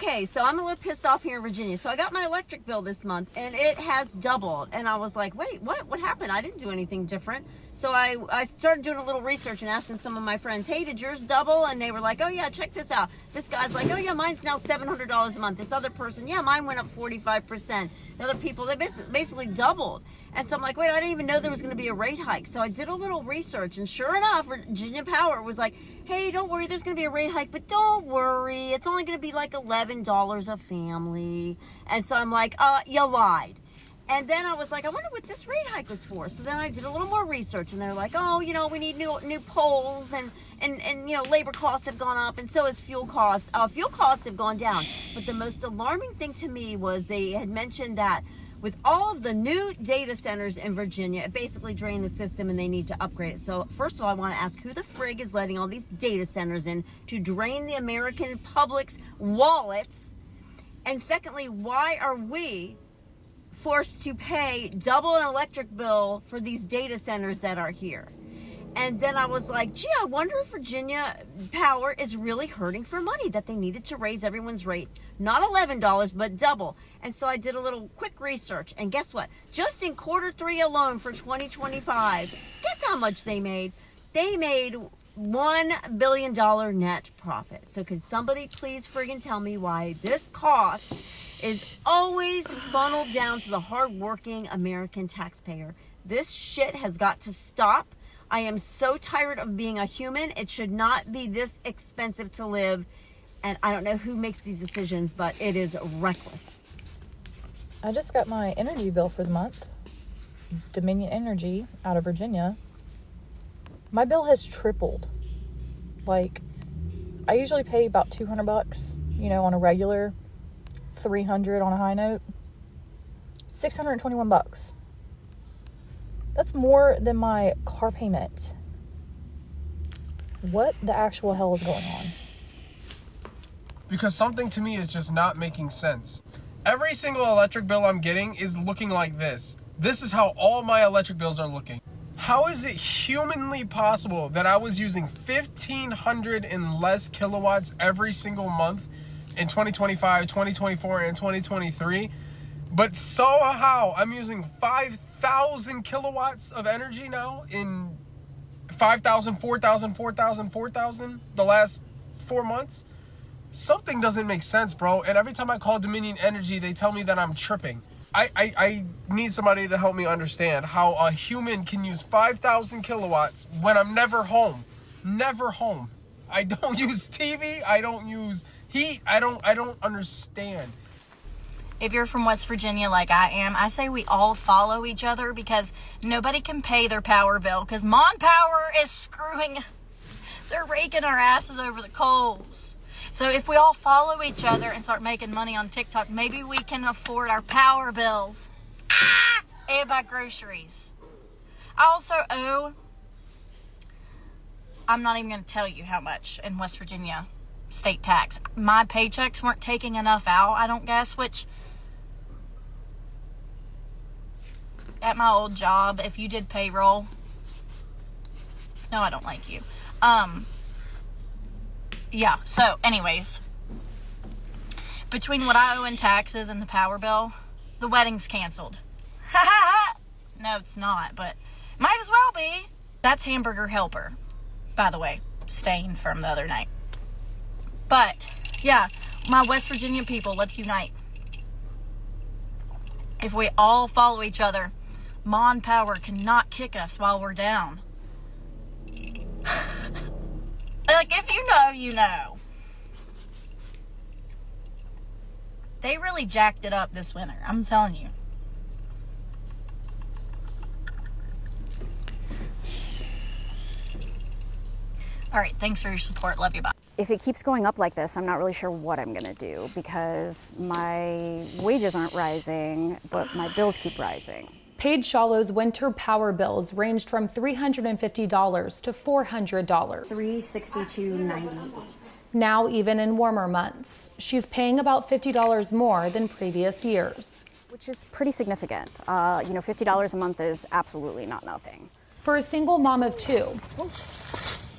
okay, so I'm a little pissed off here in Virginia. So I got my electric bill this month, and it has doubled. And I was like, wait, what? What happened? I didn't do anything different. So I started doing a little research and asking some of my friends, hey, did yours double? And they were like, oh, yeah, check this out. This guy's like, oh, yeah, mine's now $700 a month. This other person, yeah, mine went up 45%. The other people, they basically doubled. And so I'm like, wait, I didn't even know there was going to be a rate hike. So I did a little research, and sure enough, Virginia Power was like, hey, don't worry, there's going to be a rate hike, but don't worry, it's only going to be like $11 a family. And so I'm like, you lied. And then I was like, I wonder what this rate hike was for. So then I did a little more research, and they're like, oh, you know, we need new poles, and you know, labor costs have gone up, and so has fuel costs. Fuel costs have gone down. But the most alarming thing to me was they had mentioned that with all of the new data centers in Virginia, it basically drained the system and they need to upgrade it. So first of all, I want to ask who the frig is letting all these data centers in to drain the American public's wallets? And secondly, why are we forced to pay double an electric bill for these data centers that are here? And then I was like, gee, I wonder if Virginia Power is really hurting for money, that they needed to raise everyone's rate, not $11, but double. And so I did a little quick research, and guess what? Just in Q3 alone for 2025, guess how much they made? They made $1 billion net profit. So could somebody please friggin' tell me why this cost is always funneled down to the hardworking American taxpayer? This shit has got to stop. I am so tired of being a human. It should not be this expensive to live. And I don't know who makes these decisions, but it is reckless. I just got my energy bill for the month. Dominion Energy out of Virginia. My bill has tripled. Like, I usually pay about $200, you know, on a regular, $300 on a high note. $621. That's more than my car payment. What the actual hell is going on? Because something to me is just not making sense. Every single electric bill I'm getting is looking like this. This is how all my electric bills are looking. How is it humanly possible that I was using 1,500 and less kilowatts every single month in 2025, 2024, and 2023, but somehow I'm using 5,000 kilowatts of energy now in 5,000, 4,000, 4,000, 4,000 the last 4 months? Something doesn't make sense, bro. And every time I call Dominion Energy, they tell me that I'm tripping. I need somebody to help me understand how a human can use 5,000 kilowatts when I'm never home. Never home. I don't use TV. I don't use heat. I don't understand. If you're from West Virginia like I am, I say we all follow each other because nobody can pay their power bill because Mon Power is screwing. They're raking our asses over the coals. So if we all follow each other and start making money on TikTok, maybe we can afford our power bills and buy groceries. I also owe, I'm not even going to tell you how much in West Virginia state tax. My paychecks weren't taking enough out, I don't guess, which at my old job, if you did payroll, no, I don't like you. Yeah, so anyways, between what I owe in taxes and the power bill, the wedding's canceled. No, it's not, but might as well be. That's Hamburger Helper, by the way, stain from the other night. But, yeah, my West Virginia people, let's unite. If we all follow each other, Mon Power cannot kick us while we're down. Like, if you know, you know. They really jacked it up this winter, I'm telling you. All right, thanks for your support. Love you, bye. If it keeps going up like this, I'm not really sure what I'm gonna do because my wages aren't rising, but my bills keep rising. Paige Shallow's winter power bills ranged from $350 to $400. $362.98. Now, even in warmer months, she's paying about $50 more than previous years. Which is pretty significant. You know, $50 a month is absolutely not nothing. For a single mom of two,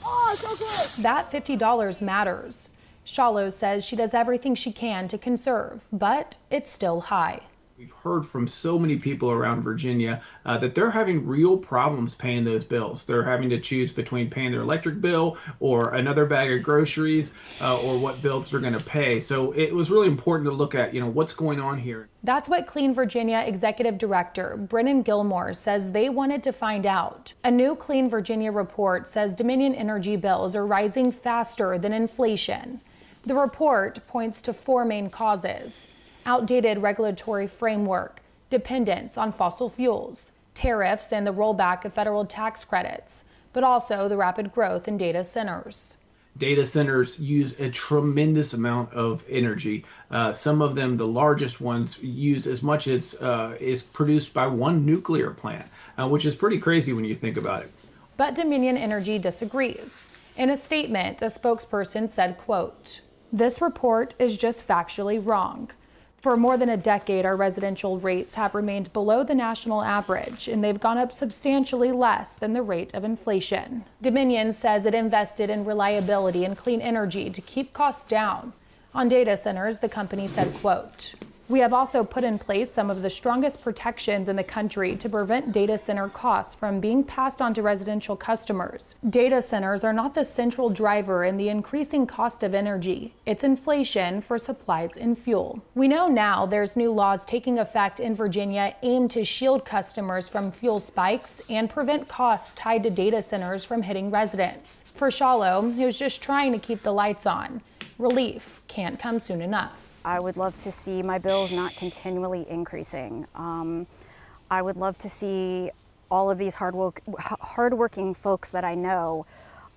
Oh, so good. that $50 matters. Shallow says she does everything she can to conserve, but it's still high. We've heard from so many people around Virginia that they're having real problems paying those bills. They're having to choose between paying their electric bill or another bag of groceries or what bills they're going to pay. So it was really important to look at, what's going on here. That's what Clean Virginia Executive Director Brennan Gilmore says they wanted to find out. A new Clean Virginia report says Dominion energy bills are rising faster than inflation. The report points to four main causes: outdated regulatory framework, dependence on fossil fuels, tariffs, and the rollback of federal tax credits, but also the rapid growth in data centers. Data centers use a tremendous amount of energy. Some of them, the largest ones, use as much as is produced by one nuclear plant, which is pretty crazy when you think about it. But Dominion Energy disagrees. In a statement, a spokesperson said, quote, "This report is just factually wrong. For more than a decade, our residential rates have remained below the national average, and they've gone up substantially less than the rate of inflation." Dominion says it invested in reliability and clean energy to keep costs down. On data centers, the company said, quote, "We have also put in place some of the strongest protections in the country to prevent data center costs from being passed on to residential customers. Data centers are not the central driver in the increasing cost of energy. It's inflation for supplies and fuel." We know now there's new laws taking effect in Virginia aimed to shield customers from fuel spikes and prevent costs tied to data centers from hitting residents. For Shallow, who's just trying to keep the lights on, relief can't come soon enough. I would love to see my bills not continually increasing. I would love to see all of these hardworking folks that I know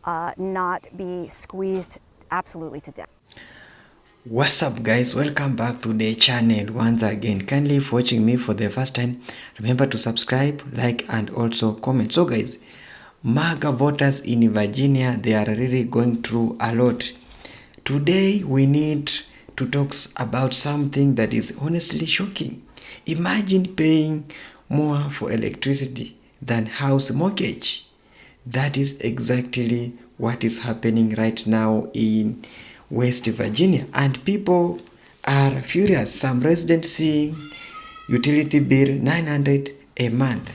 not be squeezed absolutely to death. What's up guys, welcome back to the channel once again. Kindly if watching me for the first time, remember to subscribe, like and also comment. So guys, MAGA voters in Virginia, they are really going through a lot. Today we need to talk about something that is honestly shocking. Imagine paying more for electricity than house mortgage. That is exactly what is happening right now in West Virginia, and people are furious. Some residents seeing utility bill $900 a month.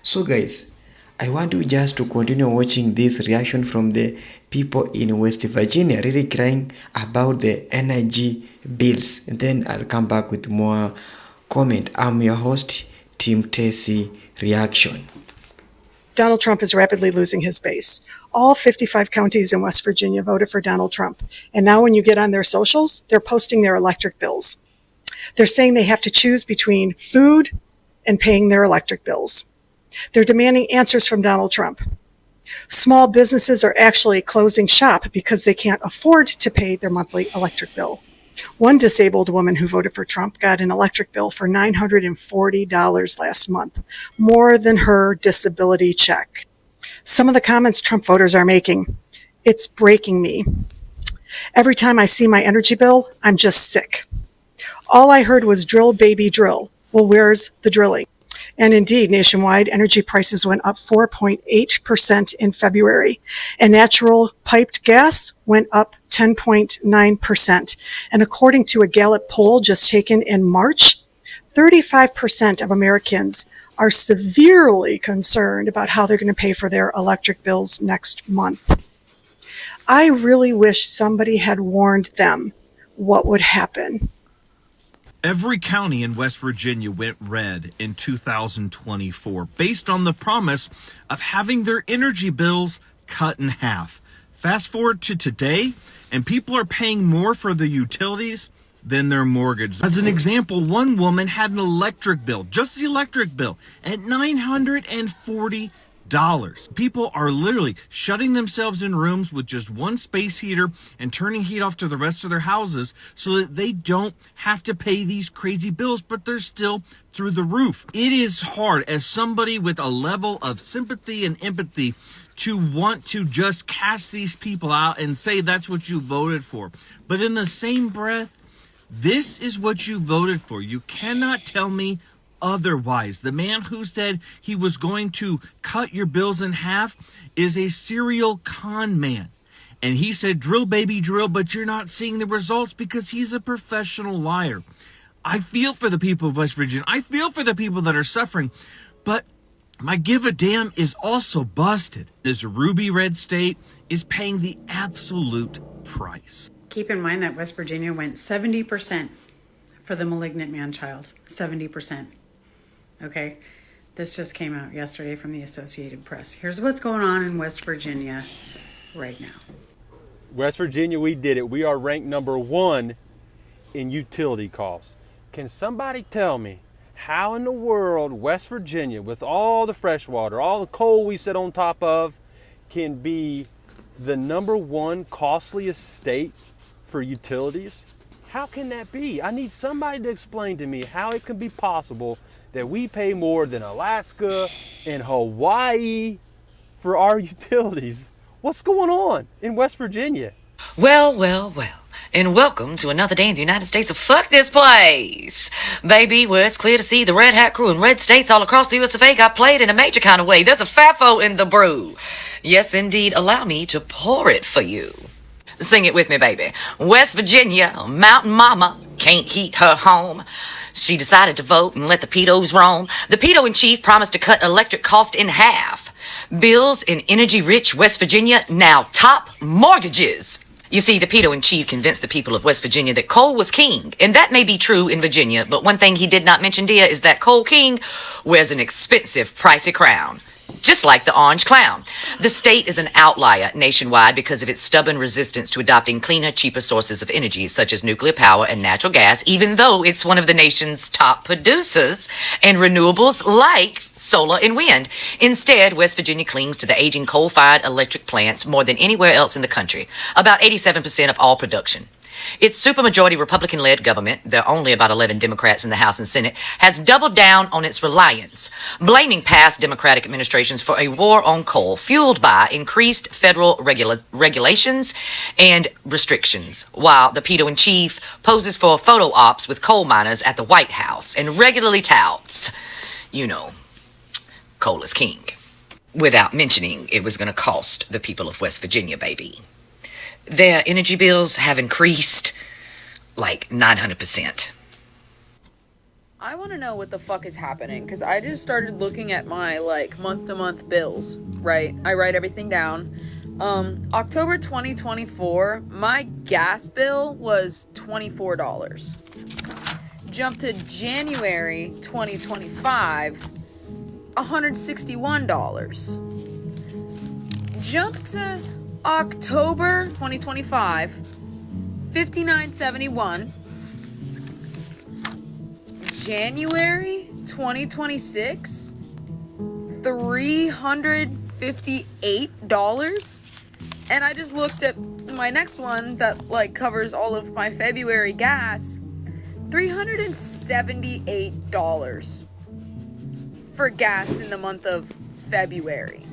So guys, I want you just to continue watching this reaction from the people in West Virginia really crying about the energy bills, and then I'll come back with more comment. I'm your host, Team Tessie Reaction. Donald Trump is rapidly losing his base. All 55 counties in West Virginia voted for Donald Trump. And now when you get on their socials, they're posting their electric bills. They're saying they have to choose between food and paying their electric bills. They're demanding answers from Donald Trump. Small businesses are actually closing shop because they can't afford to pay their monthly electric bill. One disabled woman who voted for Trump got an electric bill for $940 last month, more than her disability check. Some of the comments Trump voters are making: "It's breaking me. Every time I see my energy bill, I'm just sick. All I heard was drill, baby, drill. Well, where's the drilling?" And indeed, nationwide, energy prices went up 4.8% in February, and natural piped gas went up 10.9%. And according to a Gallup poll just taken in March, 35% of Americans are severely concerned about how they're going to pay for their electric bills next month. I really wish somebody had warned them what would happen. Every county in West Virginia went red in 2024 based on the promise of having their energy bills cut in half. Fast forward to today, and people are paying more for the utilities than their mortgage. As an example, one woman had an electric bill, just the electric bill, at $940. People are literally shutting themselves in rooms with just one space heater and turning heat off to the rest of their houses so that they don't have to pay these crazy bills, but they're still through the roof. It is hard as somebody with a level of sympathy and empathy to want to just cast these people out and say that's what you voted for. But in the same breath, this is what you voted for. You cannot tell me otherwise. The man who said he was going to cut your bills in half is a serial con man. And he said, drill, baby, drill, but you're not seeing the results because he's a professional liar. I feel for the people of West Virginia. I feel for the people that are suffering. But my give a damn is also busted. This ruby red state is paying the absolute price. Keep in mind that West Virginia went 70% for the malignant man-child. 70%. Okay? This just came out yesterday from the Associated Press. Here's what's going on in West Virginia right now. West Virginia, we did it. We are ranked #1 in utility costs. Can somebody tell me how in the world West Virginia, with all the fresh water, all the coal we sit on top of, can be the #1 costliest state for utilities? How can that be? I need somebody to explain to me how it can be possible that we pay more than Alaska and Hawaii for our utilities. What's going on in West Virginia? Well, well, well, and welcome to another day in the United States of fuck this place, baby, where it's clear to see the Red Hat crew in red states all across the US of A got played in a major kind of way. There's a FAFO in the brew. Yes, indeed, allow me to pour it for you. Sing it with me, baby. West Virginia, mountain mama, can't heat her home. She decided to vote and let the pedos roam. The pedo in chief promised to cut electric cost in half. Bills in energy-rich West Virginia now top mortgages. You see, the pedo in chief convinced the people of West Virginia that coal was king. And that may be true in Virginia, but one thing he did not mention, dear, is that coal king wears an expensive, pricey crown. Just like the orange clown. The state is an outlier nationwide because of its stubborn resistance to adopting cleaner, cheaper sources of energy, such as nuclear power and natural gas, even though it's one of the nation's top producers, and renewables like solar and wind. Instead, West Virginia clings to the aging coal-fired electric plants more than anywhere else in the country, about 87% of all production. Its supermajority Republican-led government, there are only about 11 Democrats in the House and Senate, has doubled down on its reliance, blaming past Democratic administrations for a war on coal fueled by increased federal regulations and restrictions, while the pedo-in-chief poses for photo ops with coal miners at the White House and regularly touts, you know, coal is king, without mentioning it was going to cost the people of West Virginia, baby. Their energy bills have increased like 900%. I want to know what the fuck is happening because I just started looking at my like month-to-month bills, right? I write everything down. October 2024, my gas bill was $24. Jump to January 2025, $161. Jump to October 2025, $59.71. January 2026, $358. And I just looked at my next one that like covers all of my February gas, $378 for gas in the month of February.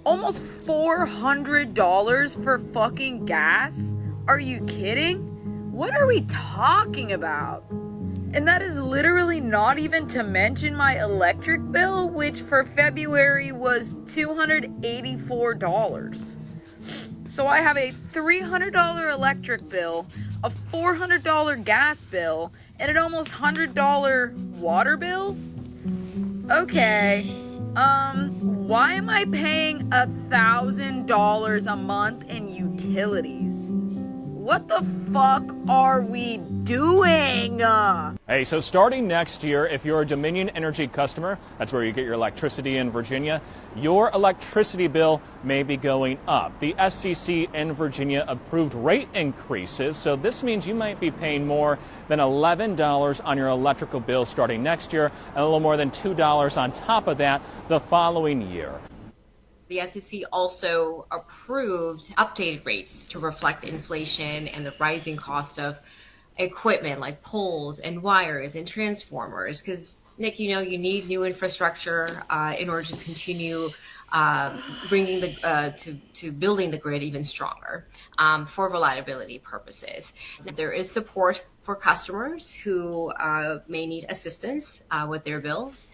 Almost $400 for fucking gas? Are you kidding? What are we talking about? And that is literally not even to mention my electric bill, which for February was $284. So I have a $300 electric bill, a $400 gas bill, and an almost $100 water bill? Okay. Why am I paying $1,000 a month in utilities? What the fuck are we doing? Hey, so starting next year, if you're a Dominion Energy customer, that's where you get your electricity in Virginia, your electricity bill may be going up. The SCC in Virginia approved rate increases, so this means you might be paying more than $11 on your electrical bill starting next year, and a little more than $2 on top of that the following year. The SEC also approved updated rates to reflect inflation and the rising cost of equipment like poles and wires and transformers. Because, Nick, you know, you need new infrastructure in order to continue bringing to building the grid even stronger for reliability purposes. Now, there is support for customers who may need assistance with their bills,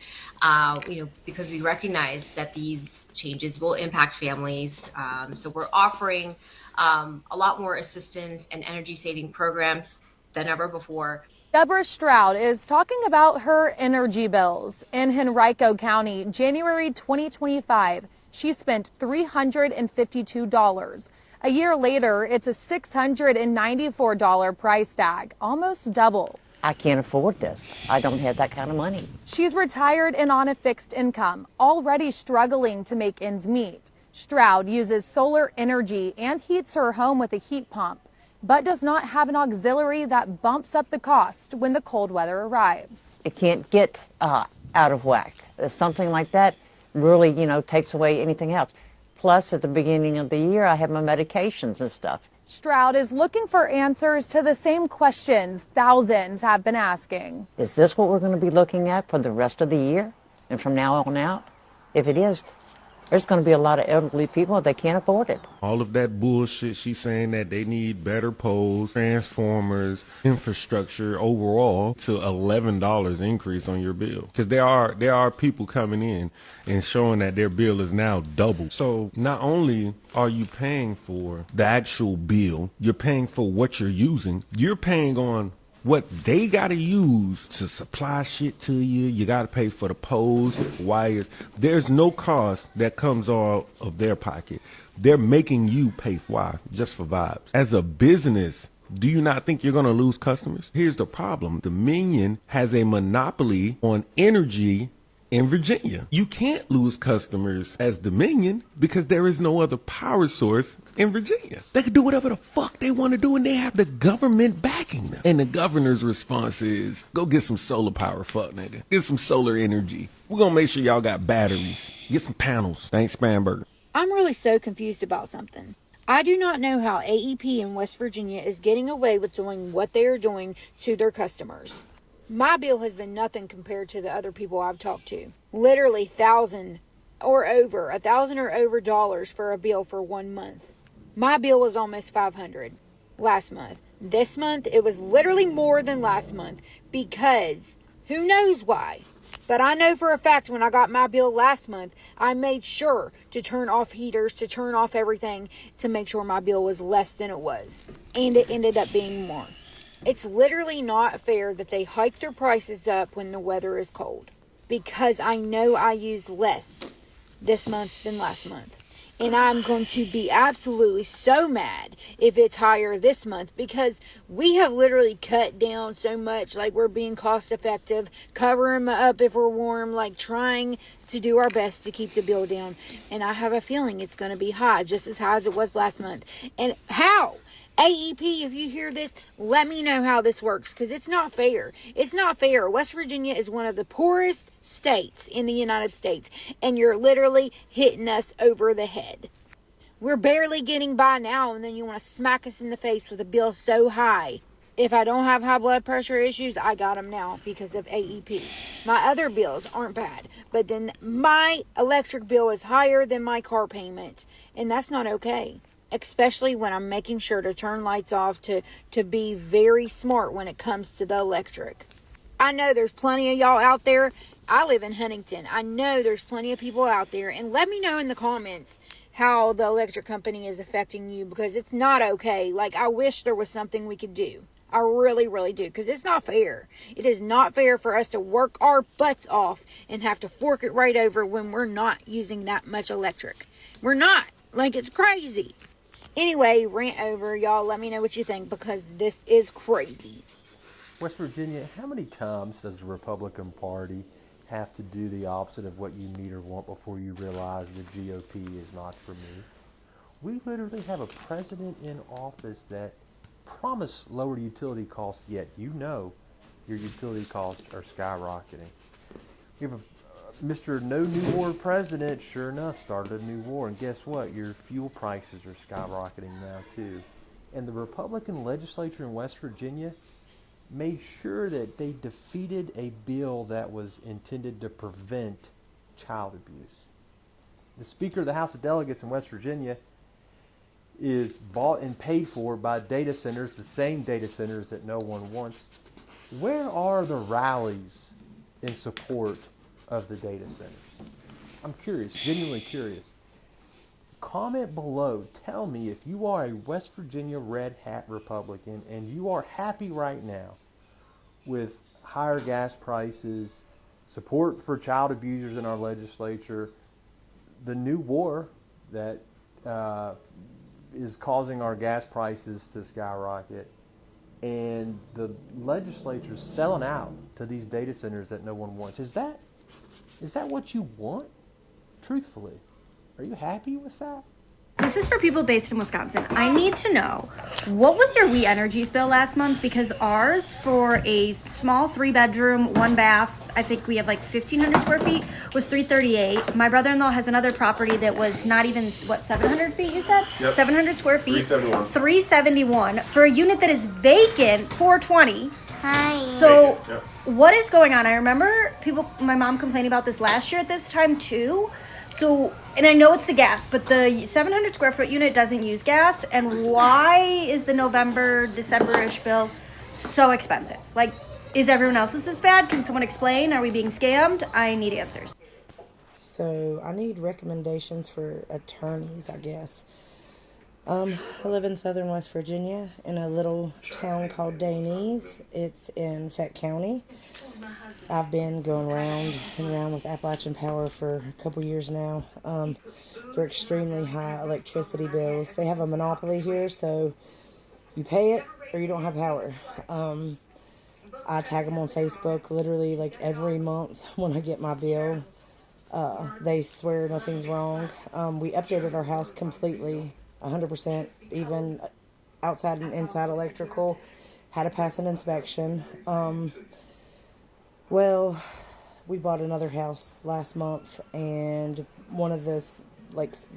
because we recognize that these changes will impact families. So we're offering a lot more assistance and energy saving programs than ever before. Deborah Stroud is talking about her energy bills. In Henrico County, January 2025, she spent $352. A year later, it's a $694 price tag, almost double. I can't afford this. I don't have that kind of money. She's retired and on a fixed income, already struggling to make ends meet. Stroud uses solar energy and heats her home with a heat pump, but does not have an auxiliary that bumps up the cost when the cold weather arrives. It can't get out of whack. Something like that really, takes away anything else. Plus, at the beginning of the year, I have my medications and stuff. Stroud is looking for answers to the same questions thousands have been asking. Is this what we're going to be looking at for the rest of the year and from now on out? If it is, there's going to be a lot of elderly people that can't afford it. All of that bullshit she's saying that they need better poles, transformers, infrastructure overall to $11 increase on your bill. Because there are people coming in and showing that their bill is now double. So not only are you paying for the actual bill, you're paying for what you're using. You're paying on what they got to use to supply shit to you. You got to pay for the poles, wires. There's no cost that comes out of their pocket. They're making you pay for why? Just for vibes. As a business, do you not think you're going to lose customers? Here's the problem. Dominion has a monopoly on energy in Virginia. You can't lose customers as Dominion because there is no other power source in Virginia. They can do whatever the fuck they want to do and they have the government backing them. And the governor's response is, go get some solar power, fuck nigga. Get some solar energy. We're going to make sure y'all got batteries. Get some panels. Thanks, Spanberger. I'm really so confused about something. I do not know how AEP in West Virginia is getting away with doing what they are doing to their customers. My bill has been nothing compared to the other people I've talked to. Literally $1,000 or over dollars for a bill for 1 month. My bill was almost $500 last month. This month, it was literally more than last month because who knows why? But I know for a fact when I got my bill last month, I made sure to turn off heaters, to turn off everything to make sure my bill was less than it was. And it ended up being more. It's literally not fair that they hike their prices up when the weather is cold. Because I know I used less this month than last month. And I'm going to be absolutely so mad if it's higher this month because we have literally cut down so much, like we're being cost effective, covering up if we're warm, like trying to do our best to keep the bill down. And I have a feeling it's going to be high, just as high as it was last month. And how? AEP, if you hear this, let me know how this works because it's not fair. It's not fair. West Virginia is one of the poorest states in the United States, and you're literally hitting us over the head. We're barely getting by now, and then you want to smack us in the face with a bill so high. If I don't have high blood pressure issues, I got them now because of AEP. My other bills aren't bad, but then my electric bill is higher than my car payment, and that's not okay. Especially when I'm making sure to turn lights off to be very smart when it comes to the electric. I know there's plenty of y'all out there. I live in Huntington. I know there's plenty of people out there. And let me know in the comments how the electric company is affecting you because it's not okay. Like, I wish there was something we could do. I really, really do. Because it's not fair. It is not fair for us to work our butts off and have to fork it right over when we're not using that much electric. We're not. Like, it's crazy. Anyway, rant over. Y'all let me know what you think because this is crazy. West Virginia, how many times does the Republican Party have to do the opposite of what you need or want before you realize the GOP is not for me? We literally have a president in office that promised lower utility costs, yet you know your utility costs are skyrocketing. You have a Mr. No New War president, sure enough, started a new war. And guess what? Your fuel prices are skyrocketing now, too. And the Republican legislature in West Virginia made sure that they defeated a bill that was intended to prevent child abuse. the Speaker of the House of Delegates in West Virginia is bought and paid for by data centers, the same data centers that no one wants. Where are the rallies in support of the data centers? I'm curious, genuinely curious. Comment below. Tell me if you are a West Virginia Red Hat Republican and you are happy right now with higher gas prices, support for child abusers in our legislature, the new war that is causing our gas prices to skyrocket, and the legislature selling out to these data centers that no one wants. Is that what you want? Truthfully, are you happy with that? This is for people based in Wisconsin. I need to know, what was your We Energies bill last month? Because ours, for a small 3-bedroom, 1-bath, I think we have like 1,500 square feet, was $338. My brother-in-law has another property that was not even, 700 feet, you said? Yep. 700 square feet. $371. $371. For a unit that is vacant, $420. Hi. So, Vacant, yep. what is going on? I remember my mom complaining about this last year at this time too. So, and I know it's the gas, but the 700 square foot unit doesn't use gas. And why is the November, December-ish bill so expensive? Like, is everyone else's this bad? Can someone explain? Are we being scammed? I need answers. So, I need recommendations for attorneys, I guess. I live in southern West Virginia in a little town called Dainese. It's in Fett County. I've been going round and round with Appalachian Power for a couple years now for extremely high electricity bills. They have a monopoly here, so you pay it or you don't have power. I tag them on Facebook literally like every month when I get my bill. They swear nothing's wrong. We updated our house completely, 100%, even outside and inside electrical. Had to pass an inspection. Well, we bought another house last month, and one of the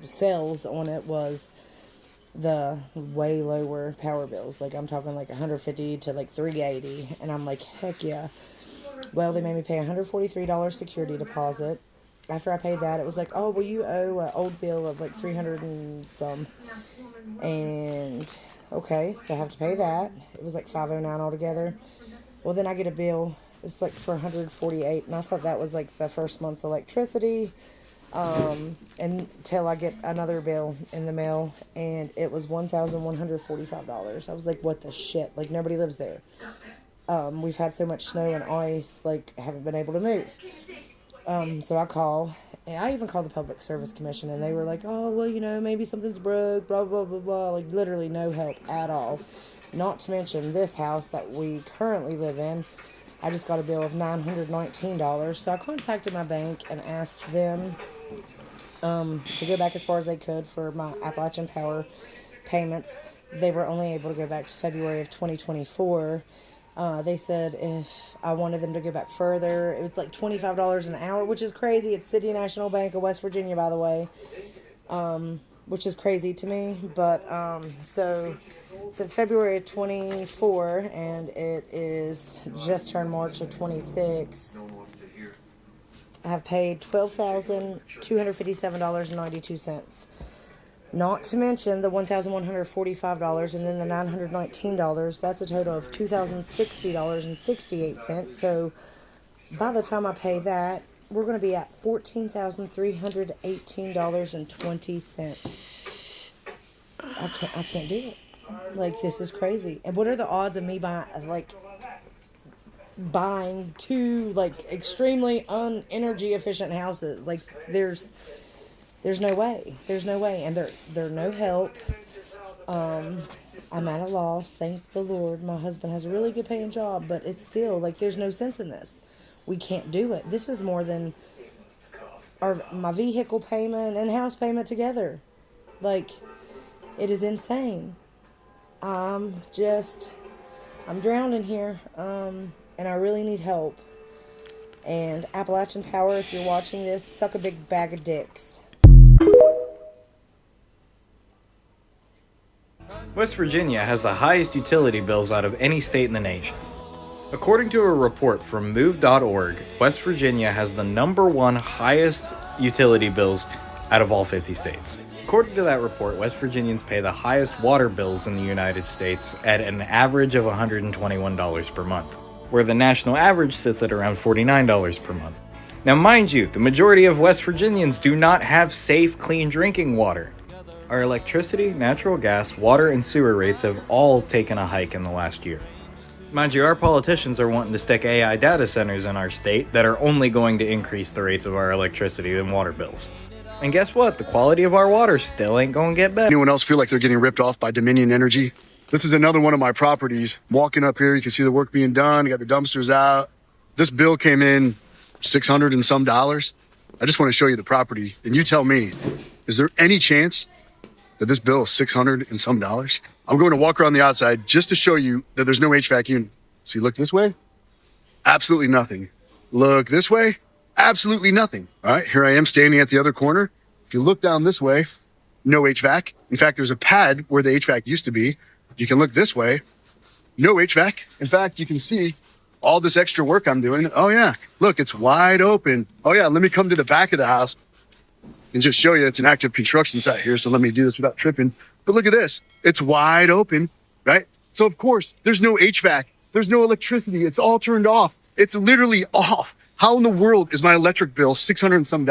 cells on it was the way lower power bills. Like, I'm talking like $150 to like $380, and I'm like, heck yeah. Well, they made me pay $143 security deposit. After I paid that, it was like, oh, well, you owe an old bill of like $300 and some. And okay, so I have to pay that. It was like $509 altogether. Well, then I get a bill. It's like for $148, and I thought that was like the first month's electricity. Until I get another bill in the mail, and it was $1,145. I was like, what the shit? Like, nobody lives there. We've had so much snow and ice, like, I haven't been able to move. So I call, and I even called the Public Service Commission, and they were like, oh, well, maybe something's broke, blah, blah, blah, blah. Like, literally no help at all. Not to mention this house that we currently live in, I just got a bill of $919. So I contacted my bank and asked them to go back as far as they could for my Appalachian Power payments. They were only able to go back to February of 2024. They said if I wanted them to go back further, it was like $25 an hour, which is crazy. It's City National Bank of West Virginia, by the way, which is crazy to me. But so since February of 24, and it is just turned March of 26, I have paid $12,257.92. Not to mention the $1,145 and then the $919. That's a total of $2,060.68. So by the time I pay that, we're going to be at $14,318.20. I can't do it. Like, this is crazy. And what are the odds of me buying two extremely unenergy efficient houses? Like, there's no way. There's no way. And they're no help. I'm at a loss. Thank the Lord. My husband has a really good paying job, but it's still there's no sense in this. We can't do it. This is more than my vehicle payment and house payment together. Like, it is insane. I'm drowning here. And I really need help. And Appalachian Power, if you're watching this, suck a big bag of dicks. West Virginia has the highest utility bills out of any state in the nation. According to a report from Move.org, West Virginia has the #1 highest utility bills out of all 50 states. According to that report, West Virginians pay the highest water bills in the United States at an average of $121 per month, where the national average sits at around $49 per month. Now mind you, the majority of West Virginians do not have safe, clean drinking water. Our electricity, natural gas, water, and sewer rates have all taken a hike in the last year. Mind you, our politicians are wanting to stick AI data centers in our state that are only going to increase the rates of our electricity and water bills. And guess what? The quality of our water still ain't gonna get better. Anyone else feel like they're getting ripped off by Dominion Energy? This is another one of my properties. Walking up here, you can see the work being done. You got the dumpsters out. This bill came in $600 and some. I just want to show you the property. And you tell me, is there any chance that this bill is $600 and some? I'm going to walk around the outside just to show you that there's no HVAC unit. See, look this way. Absolutely nothing. Look this way. Absolutely nothing. All right, here I am standing at the other corner. If you look down this way, no HVAC. In fact, there's a pad where the HVAC used to be. You can look this way, no HVAC. In fact, you can see all this extra work I'm doing. Oh yeah, look, it's wide open. Oh yeah, let me come to the back of the house and just show you it's an active construction site here. So let me do this without tripping. But look at this, it's wide open, right? So of course, there's no HVAC. There's no electricity. It's all turned off. It's literally off. How in the world is my electric bill $600 and some?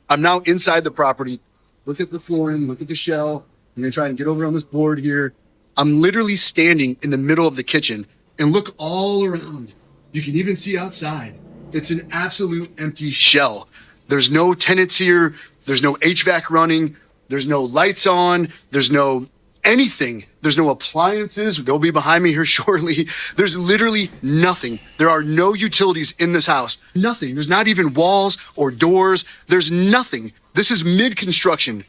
I'm now inside the property. Look at the flooring, look at the shell. I'm gonna try and get over on this board here. I'm literally standing in the middle of the kitchen and look all around. You can even see outside. It's an absolute empty shell. There's no tenants here. There's no HVAC running. There's no lights on. There's no anything. There's no appliances. They'll be behind me here shortly. There's literally nothing. There are no utilities in this house. Nothing. There's not even walls or doors. There's nothing. This is mid-construction,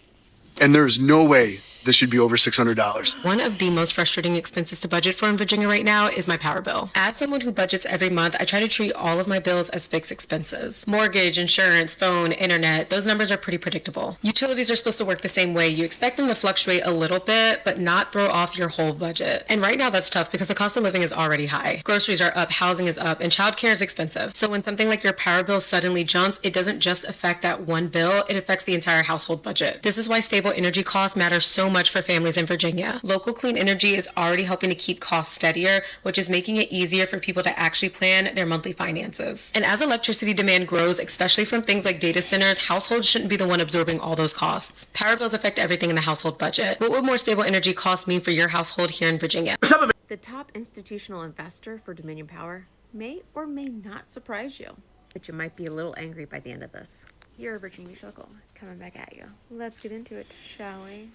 and there's no way this should be over $600. One of the most frustrating expenses to budget for in Virginia right now is my power bill. As someone who budgets every month, I try to treat all of my bills as fixed expenses. Mortgage, insurance, phone, internet, those numbers are pretty predictable. Utilities are supposed to work the same way. You expect them to fluctuate a little bit, but not throw off your whole budget. And right now that's tough because the cost of living is already high. Groceries are up, housing is up, and childcare is expensive. So when something like your power bill suddenly jumps, it doesn't just affect that one bill, it affects the entire household budget. This is why stable energy costs matter so much for families in Virginia. Local clean energy is already helping to keep costs steadier, which is making it easier for people to actually plan their monthly finances. And as electricity demand grows, especially from things like data centers, households shouldn't be the one absorbing all those costs. Power bills affect everything in the household budget. What would more stable energy costs mean for your household here in Virginia? The top institutional investor for Dominion Power may or may not surprise you, but you might be a little angry by the end of this. Your Virginia Circle coming back at you. Let's get into it, shall we?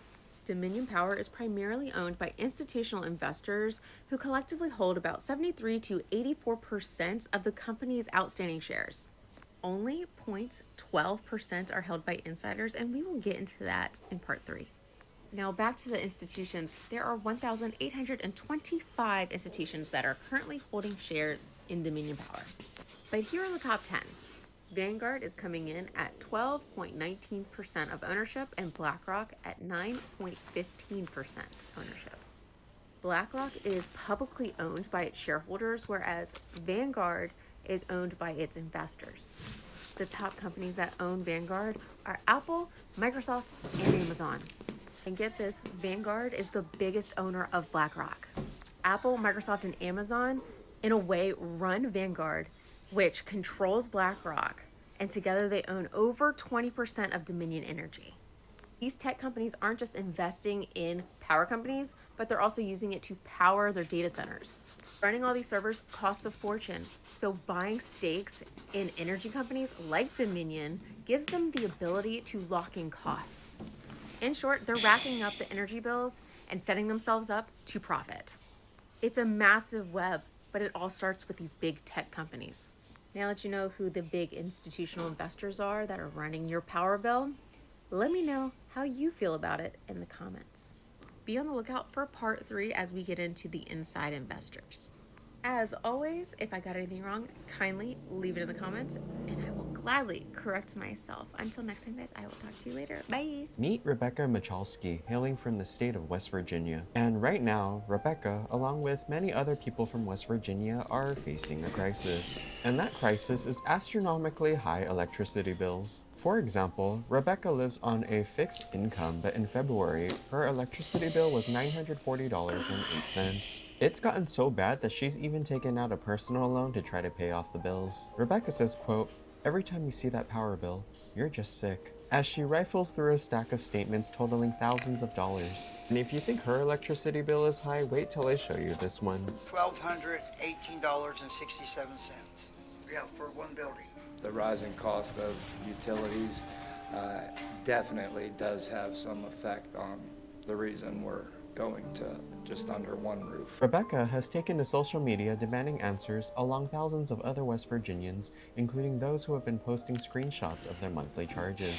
Dominion Power is primarily owned by institutional investors who collectively hold about 73 to 84% of the company's outstanding shares. Only 0.12% are held by insiders, and we will get into that in part 3. Now back to the institutions. There are 1,825 institutions that are currently holding shares in Dominion Power. But here are the top 10. Vanguard is coming in at 12.19% of ownership and BlackRock at 9.15% ownership. BlackRock is publicly owned by its shareholders, whereas Vanguard is owned by its investors. The top companies that own Vanguard are Apple, Microsoft, and Amazon. And get this, Vanguard is the biggest owner of BlackRock. Apple, Microsoft, and Amazon, in a way, run Vanguard, which controls BlackRock, and together they own over 20% of Dominion Energy. These tech companies aren't just investing in power companies, but they're also using it to power their data centers. Running all these servers costs a fortune, so buying stakes in energy companies like Dominion gives them the ability to lock in costs. In short, they're racking up the energy bills and setting themselves up to profit. It's a massive web, but it all starts with these big tech companies. Now that you know who the big institutional investors are that are running your power bill, let me know how you feel about it in the comments. Be on the lookout for part 3 as we get into the inside investors. As always, if I got anything wrong, kindly leave it in the comments and I will gladly correct myself. Until next time, guys, I will talk to you later. Bye. Meet Rebecca Michalski, hailing from the state of West Virginia. And right now, Rebecca, along with many other people from West Virginia, are facing a crisis. And that crisis is astronomically high electricity bills. For example, Rebecca lives on a fixed income, but in February, her electricity bill was $940.08. It's gotten so bad that she's even taken out a personal loan to try to pay off the bills. Rebecca says, quote, "Every time you see that power bill, you're just sick," as she rifles through a stack of statements totaling thousands of dollars. And if you think her electricity bill is high, wait till I show you this one. $1,218.67. Yeah, for one building. The rising cost of utilities definitely does have some effect on the reason we're going to just under one roof. Rebecca has taken to social media demanding answers along thousands of other West Virginians, including those who have been posting screenshots of their monthly charges.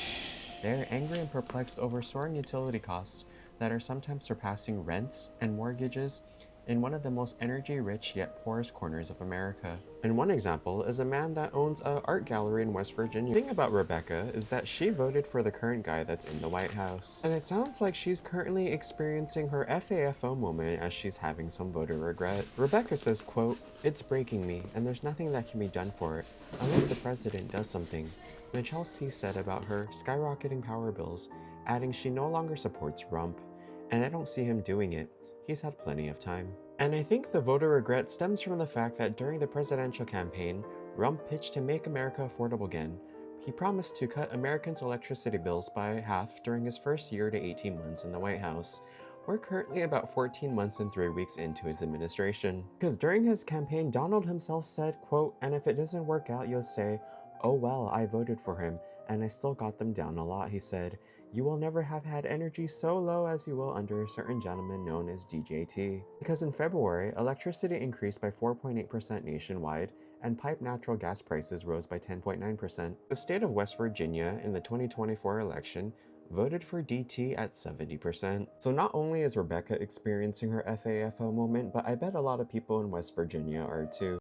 They're angry and perplexed over soaring utility costs that are sometimes surpassing rents and mortgages in one of the most energy-rich yet poorest corners of America. And one example is a man that owns an art gallery in West Virginia. The thing about Rebecca is that she voted for the current guy that's in the White House. And it sounds like she's currently experiencing her FAFO moment as she's having some voter regret. Rebecca says, quote, "It's breaking me, and there's nothing that can be done for it, unless the president does something," Michalski said about her skyrocketing power bills, adding she no longer supports Rump. And I don't see him doing it. He's had plenty of time. And I think the voter regret stems from the fact that during the presidential campaign, Rump pitched to make America affordable again. He promised to cut Americans' electricity bills by half during his first year to 18 months in the White House. We're currently about 14 months and 3 weeks into his administration. Because during his campaign, Donald himself said, quote, "And if it doesn't work out, you'll say, 'Oh well, I voted for him, and I still got them down a lot,' he said. 'You will never have had energy so low as you will under a certain gentleman known as DJT.' Because in February, electricity increased by 4.8% nationwide, and pipe natural gas prices rose by 10.9%. The state of West Virginia in the 2024 election voted for DT at 70%. So not only is Rebecca experiencing her FAFO moment, but I bet a lot of people in West Virginia are too.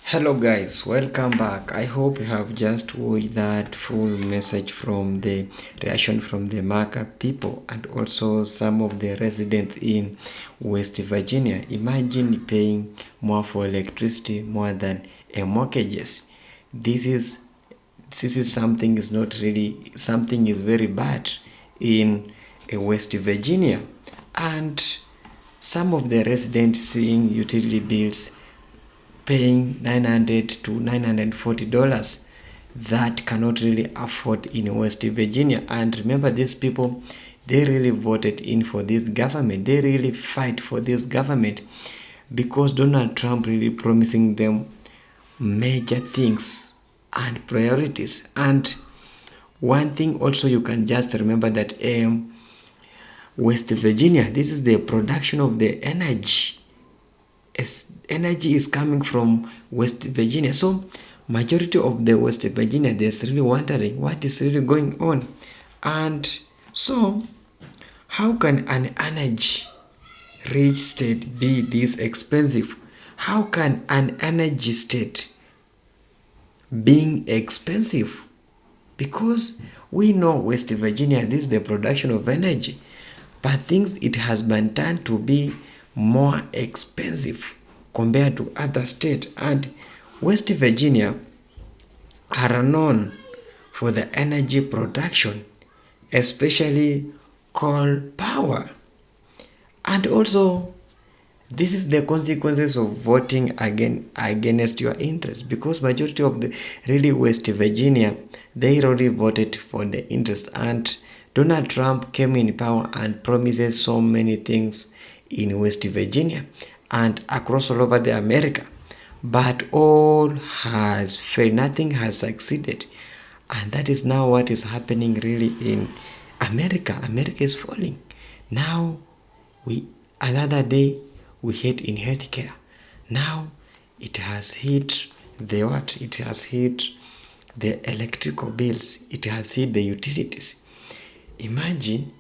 Hello guys, welcome back. I hope you have just watched that full message from the reaction from the MAGA people and also some of the residents in West Virginia. Imagine paying more for electricity more than a mortgages. This is something is not really, something is very bad in West Virginia. And some of the residents seeing utility bills paying $900 to $940 that cannot really afford in West Virginia. And remember, these people, they really voted in for this government. They really fight for this government because Donald Trump really promising them major things and priorities. And one thing also you can just remember that West Virginia, this is the production of the energy. Energy is coming from West Virginia. So majority of the West Virginia, they're really wondering what is really going on. And so how can an energy rich state be this expensive? How can an energy state being expensive? Because we know West Virginia, this is the production of energy, but things it has been turned to be more expensive compared to other states. And West Virginia are known for the energy production, especially coal power. And also this is the consequences of voting against your interest, because majority of the really West Virginia, they already voted for the interest. And Donald Trump came in power and promises so many things in West Virginia and across all over the America, but all has failed. Nothing has succeeded, and that is now what is happening really in America. America is falling now. Another day we hit in healthcare. Now it has hit the what? It has hit the electrical bills. It has hit the utilities. Imagine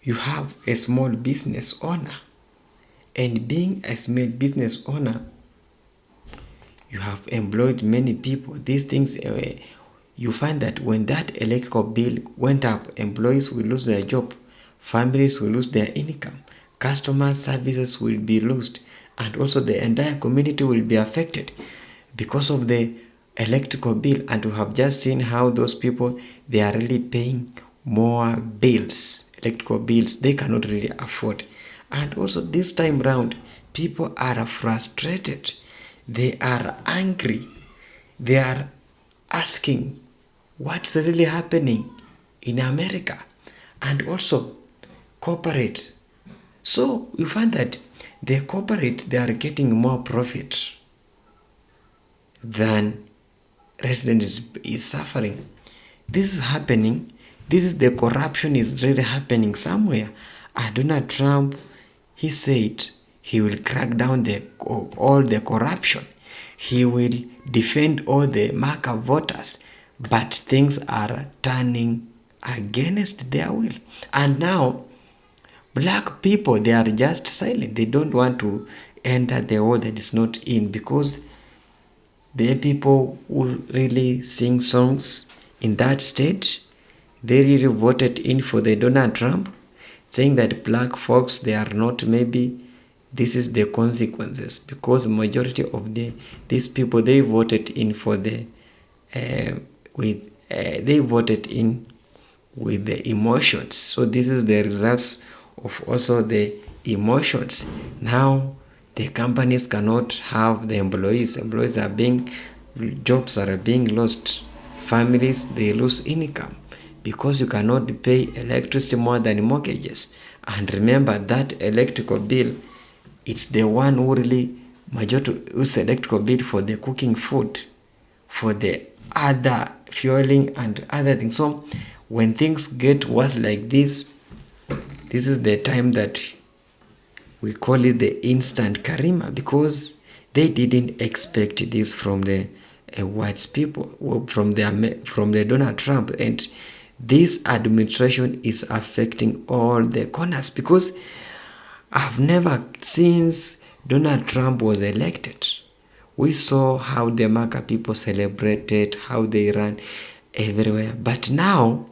you have a small business owner, and being a small business owner, you have employed many people. These things, you find that when that electrical bill went up, employees will lose their job, families will lose their income, customer services will be lost, and also the entire community will be affected because of the electrical bill, and we have just seen how those people, they are really paying more bills, electrical bills they cannot really afford. And also this time round, people are frustrated, they are angry, they are asking what's really happening in America, and also corporate. So you find that the corporate, they are getting more profit than residents is suffering. This is happening. This is the corruption is really happening somewhere. And Donald Trump, he said he will crack down all the corruption. He will defend all the MAGA voters. But things are turning against their will. And now, black people, they are just silent. They don't want to enter the war that is not in, because the people who really sing songs in that state, they really voted in for the Donald Trump, saying that black folks, they are not, maybe this is the consequences, because majority of these people, they voted in for the they voted in with the emotions. So this is the results of also the emotions. Now the companies cannot have the employees. Employees are being, jobs are being lost. Families, they lose income because you cannot pay electricity more than mortgages. And remember that electrical bill, it's the one who really majority use electrical bill for the cooking food, for the other fueling and other things. So when things get worse like this, this is the time that we call it the instant karima, because they didn't expect this from the white people, from the Donald Trump. And this administration is affecting all the corners, because I've never, since Donald Trump was elected, we saw how the MAGA people celebrated, how they ran everywhere. But now,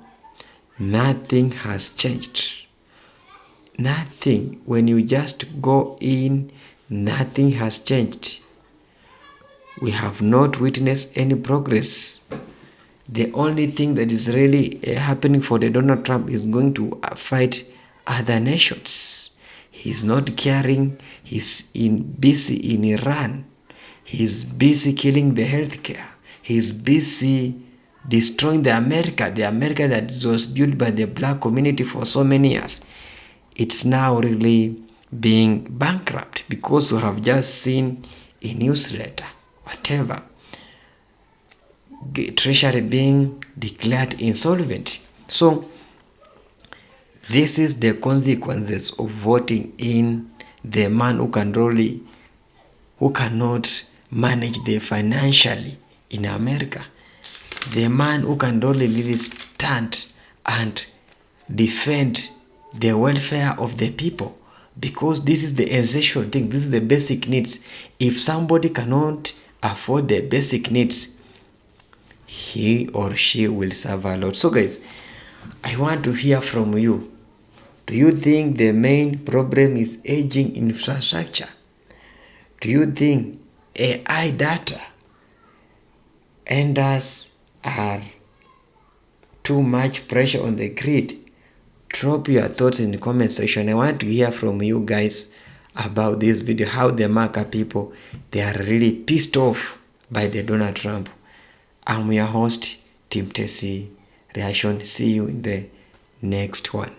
nothing has changed. Nothing. When you just go in, nothing has changed. We have not witnessed any progress. The only thing that is really happening for the Donald Trump is going to fight other nations. He's not caring. He's busy in Iran. He's busy killing the healthcare. He's busy destroying the America that was built by the black community for so many years. It's now really being bankrupt, because we have just seen a newsletter, whatever, Treasury being declared insolvent. So this is the consequences of voting in the man who cannot manage the financially in America. The man who can really stand and defend the welfare of the people, because this is the essential thing. This is the basic needs. If somebody cannot afford the basic needs, he or she will suffer a lot. So guys, I want to hear from you. Do you think the main problem is aging infrastructure? Do you think AI data enders are too much pressure on the grid? Drop your thoughts in the comment section. I want to hear from you guys about this video, how the MAGA people, they are really pissed off by the Donald Trump. I'm your host, Tim Tessie Reaction. See you in the next one.